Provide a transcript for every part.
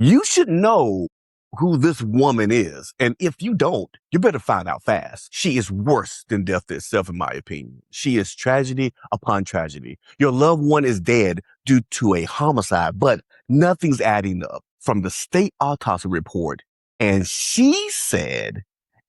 You should know who this woman is. And if you don't, you better find out fast. She is worse than death itself, in my opinion. She is tragedy upon tragedy. Your loved one is dead due to a homicide, but nothing's adding up from the state autopsy report. And she said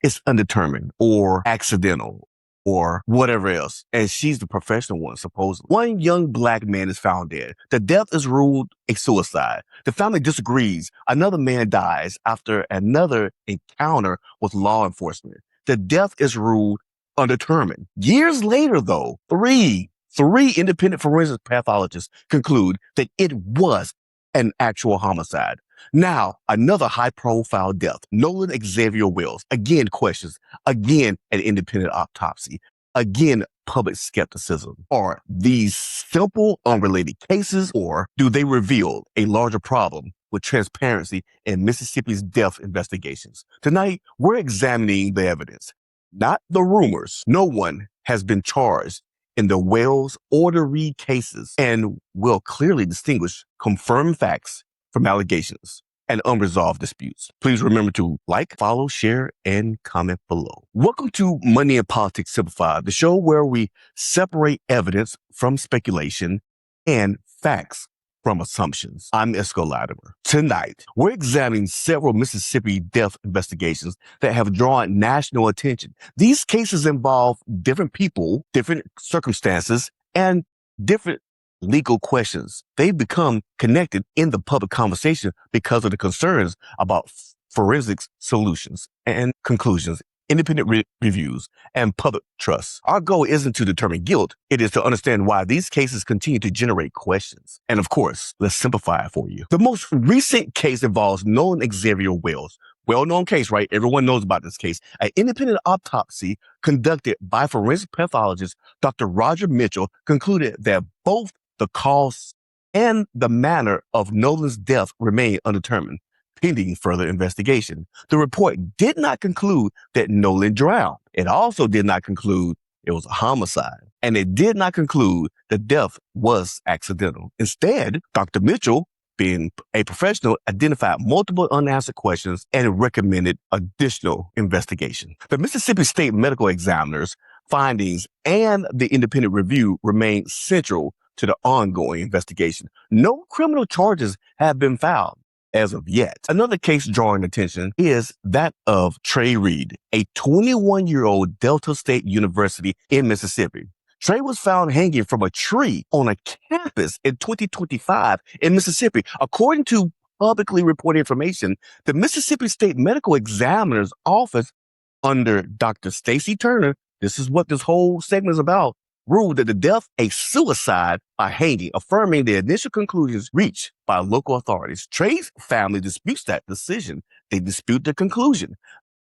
it's undetermined or accidental or whatever else. And she's the professional one, supposedly. One young black man is found dead. The death is ruled a suicide. The family disagrees. Another man dies after another encounter with law enforcement. The death is ruled undetermined. Years later, though, three independent forensic pathologists conclude that it was an actual homicide. Now, another high-profile death. Nolan Xavier Wells. Again, questions. Again, an independent autopsy. Again, public skepticism. Are these simple, unrelated cases, or do they reveal a larger problem with transparency in Mississippi's death investigations? Tonight, we're examining the evidence, not the rumors. No one has been charged in the Wells or the Reed cases, and will clearly distinguish confirmed facts from allegations and unresolved disputes. Please remember to like, follow, share, and comment below. Welcome to Money and Politics Simplified, the show where we separate evidence from speculation and facts from assumptions. I'm Esco Latimer. Tonight, we're examining several Mississippi death investigations that have drawn national attention. These cases involve different people, different circumstances, and different legal questions. They've become connected in the public conversation because of the concerns about forensics solutions and conclusions, independent reviews, and public trust. Our goal isn't to determine guilt. It is to understand why these cases continue to generate questions. And of course, let's simplify it for you. The most recent case involves Nolan Xavier Wells. Well-known case, right? Everyone knows about this case. An independent autopsy conducted by forensic pathologist Dr. Roger Mitchell concluded that both the cause and the manner of Nolan's death remain undetermined, pending further investigation. The report did not conclude that Nolan drowned. It also did not conclude it was a homicide. And it did not conclude the death was accidental. Instead, Dr. Mitchell, being a professional, identified multiple unanswered questions and recommended additional investigation. The Mississippi State Medical Examiner's findings and the independent review remain central to the ongoing investigation. No criminal charges have been filed as of yet. Another case drawing attention is that of Trey Reed, a 21-year-old Delta State University in Mississippi. Trey was found hanging from a tree on a campus in 2025 in Mississippi. According to publicly reported information, the Mississippi State Medical Examiner's office under Dr. Stacy Turner, this is what this whole segment is about, ruled that the death a suicide by hanging, affirming the initial conclusions reached by local authorities. Trey's family disputes that decision. They dispute the conclusion.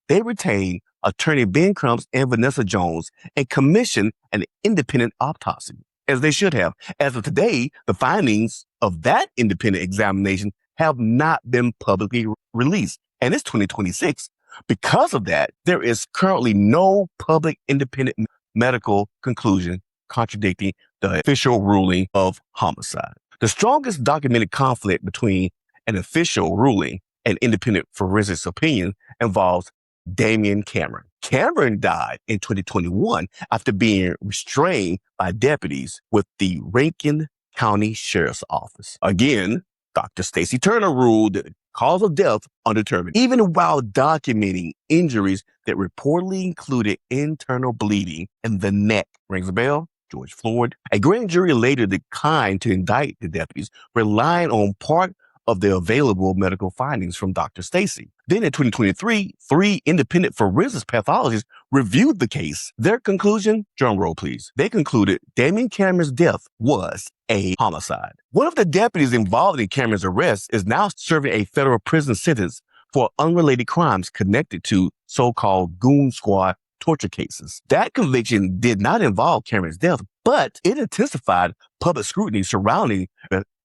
They retain attorney Ben Crumps and Vanessa Jones and commission an independent autopsy, as they should have. As of today, the findings of that independent examination have not been publicly released, and it's 2026. Because of that, there is currently no public independent medical conclusion contradicting the official ruling of homicide. The strongest documented conflict between an official ruling and independent forensics opinion involves Damian Cameron. Cameron died in 2021 after being restrained by deputies with the Rankin County Sheriff's Office. Again, Dr. Stacy Turner ruled that the cause of death undetermined, even while documenting injuries that reportedly included internal bleeding in the neck. Rings a bell? George Floyd. A grand jury later declined to indict the deputies, relying on part of the available medical findings from Dr. Stacy. Then in 2023, 3 independent forensic pathologists reviewed the case. Their conclusion, drum roll please, they concluded Damian Cameron's death was a homicide. One of the deputies involved in Cameron's arrest is now serving a federal prison sentence for unrelated crimes connected to so-called goon squad torture cases. That conviction did not involve Cameron's death, but it intensified public scrutiny surrounding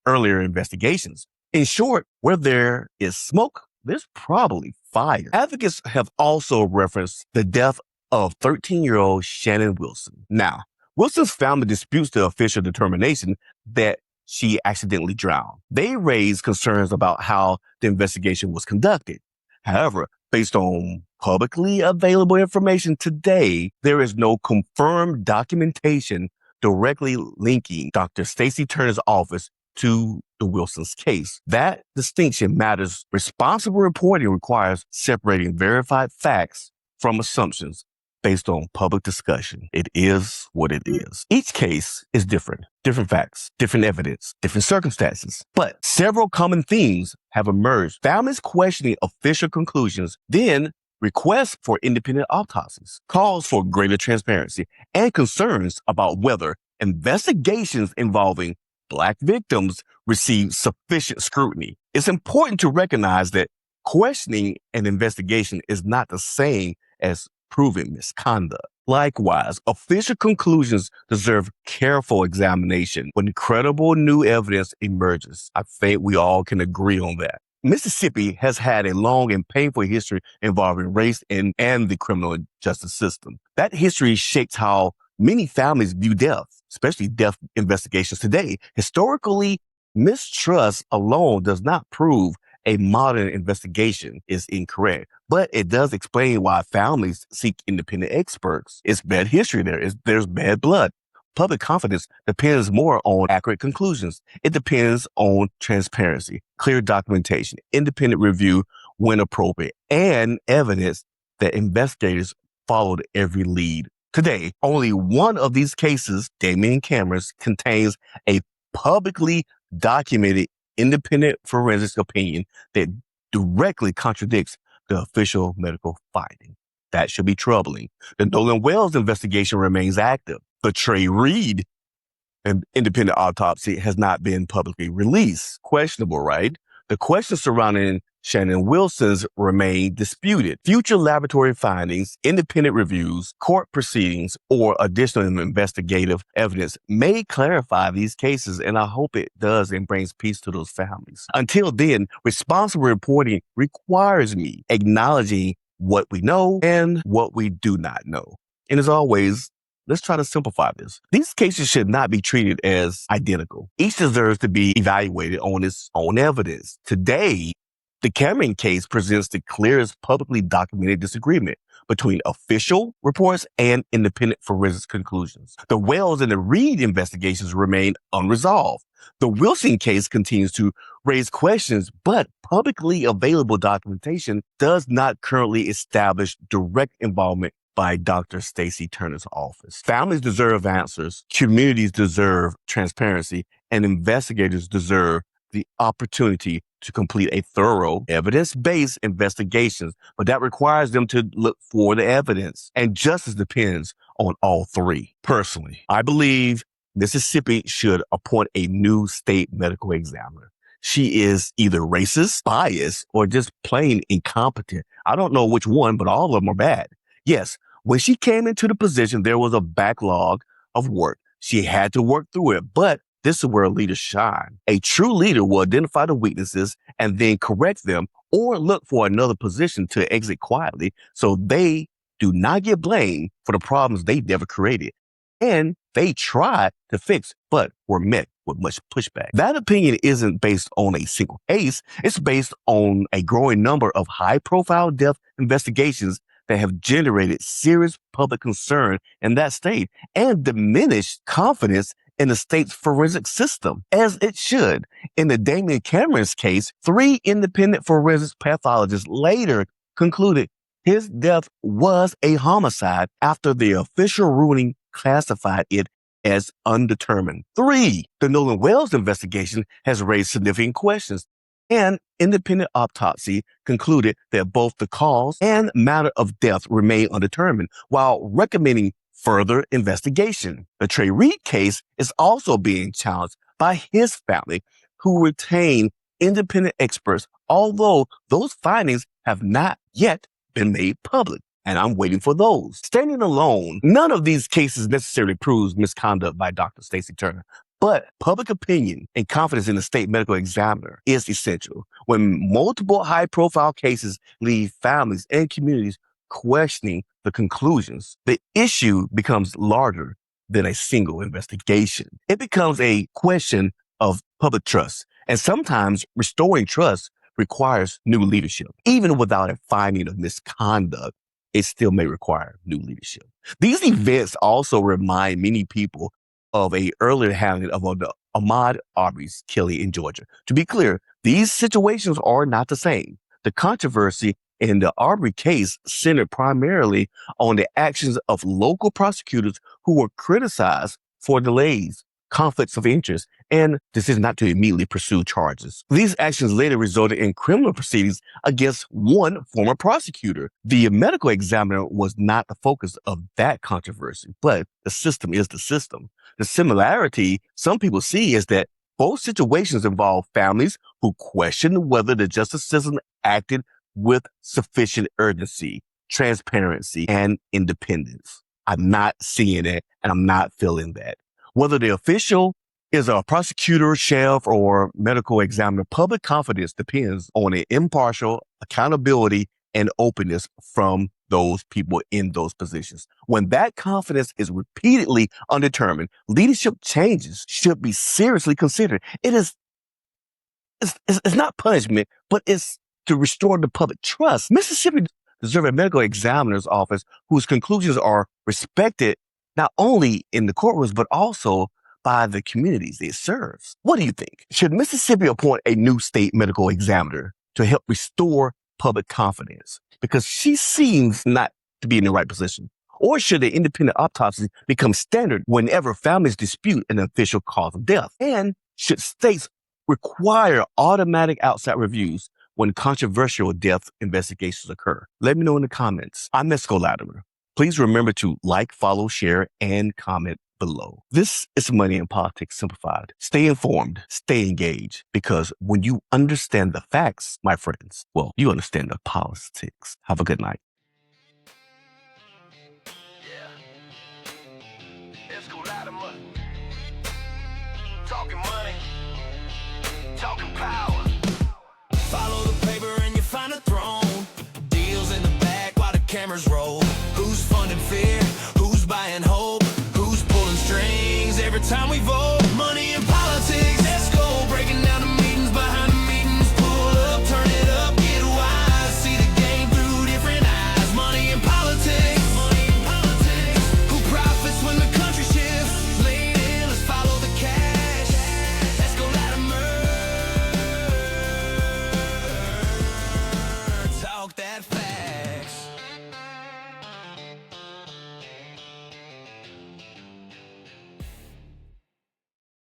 earlier investigations. In short, where there is smoke, there's probably fire. Advocates have also referenced the death of 13-year-old Shannon Wilson. Now, Wilson's family disputes the official determination that she accidentally drowned. They raised concerns about how the investigation was conducted. However, based on publicly available information today, there is no confirmed documentation directly linking Dr. Stacey Turner's office to the Wilson's case. That distinction matters. Responsible reporting requires separating verified facts from assumptions based on public discussion. It is what it is. Each case is different. Different facts, different evidence, different circumstances. But several common themes have emerged. Families questioning official conclusions, then requests for independent autopsies, calls for greater transparency, and concerns about whether investigations involving Black victims receive sufficient scrutiny. It's important to recognize that questioning an investigation is not the same as proving misconduct. Likewise, official conclusions deserve careful examination when credible new evidence emerges. I think we all can agree on that. Mississippi has had a long and painful history involving race and the criminal justice system. That history shapes how many families view death, especially death investigations today. Historically, mistrust alone does not prove a modern investigation is incorrect, but it does explain why families seek independent experts. It's bad history there. There's bad blood. Public confidence depends more on accurate conclusions. It depends on transparency, clear documentation, independent review when appropriate, and evidence that investigators followed every lead. Today, only one of these cases, Damien Cameron's, contains a publicly documented independent forensic opinion that directly contradicts the official medical finding. That should be troubling. The Nolan Wells investigation remains active. The Trey Reed independent autopsy has not been publicly released. Questionable, right? The questions surrounding Shannon Wilson's remain disputed. Future laboratory findings, independent reviews, court proceedings, or additional investigative evidence may clarify these cases, and I hope it does and brings peace to those families. Until then, responsible reporting requires me acknowledging what we know and what we do not know. And as always, let's try to simplify this. These cases should not be treated as identical. Each deserves to be evaluated on its own evidence. Today, the Cameron case presents the clearest publicly documented disagreement between official reports and independent forensic conclusions. The Wells and the Reed investigations remain unresolved. The Wilson case continues to raise questions, but publicly available documentation does not currently establish direct involvement by Dr. Stacey Turner's office. Families deserve answers, communities deserve transparency, and investigators deserve the opportunity to complete a thorough, evidence-based investigations, but that requires them to look for the evidence. And justice depends on all three. Personally, I believe Mississippi should appoint a new state medical examiner. She is either racist, biased, or just plain incompetent. I don't know which one, but all of them are bad. Yes, when she came into the position, there was a backlog of work. She had to work through it, but this is where leaders shine. A true leader will identify the weaknesses and then correct them or look for another position to exit quietly so they do not get blamed for the problems they never created. And they tried to fix, but were met with much pushback. That opinion isn't based on a single case. It's based on a growing number of high-profile death investigations that have generated serious public concern in that state and diminished confidence in the state's forensic system, as it should. In the Damien Cameron's case, 3 independent forensic pathologists later concluded his death was a homicide after the official ruling classified it as undetermined. 3, the Nolan Wells investigation has raised significant questions. An independent autopsy concluded that both the cause and manner of death remain undetermined, while recommending further investigation. The Trey Reed case is also being challenged by his family, who retain independent experts, although those findings have not yet been made public. And I'm waiting for those. Standing alone, none of these cases necessarily proves misconduct by Dr. Stacey Turner. But public opinion and confidence in the state medical examiner is essential. When multiple high-profile cases leave families and communities questioning the conclusions, the issue becomes larger than a single investigation. It becomes a question of public trust. And sometimes restoring trust requires new leadership. Even without a finding of misconduct, it still may require new leadership. These events also remind many people of a earlier handling of the Ahmaud Arbery's killing in Georgia. To be clear, these situations are not the same. The controversy in the Arbery case centered primarily on the actions of local prosecutors who were criticized for delays, conflicts of interest, and decision not to immediately pursue charges. These actions later resulted in criminal proceedings against one former prosecutor. The medical examiner was not the focus of that controversy, but the system is the system. The similarity some people see is that both situations involve families who question whether the justice system acted with sufficient urgency, transparency, and independence. I'm not seeing it, and I'm not feeling that. Whether the official is a prosecutor, sheriff, or medical examiner, public confidence depends on an impartial accountability and openness from those people in those positions. When that confidence is repeatedly undetermined, leadership changes should be seriously considered. It's not punishment, but it's to restore the public trust. Mississippi deserves a medical examiner's office whose conclusions are respected not only in the courtrooms, but also by the communities it serves. What do you think? Should Mississippi appoint a new state medical examiner to help restore public confidence? Because she seems not to be in the right position. Or should the independent autopsy become standard whenever families dispute an official cause of death? And should states require automatic outside reviews when controversial death investigations occur? Let me know in the comments. I'm Mesco Latimer. Please remember to like, follow, share, and comment below. This is Money and Politics Simplified. Stay informed, stay engaged, because when you understand the facts, my friends, well, you understand the politics. Have a good night.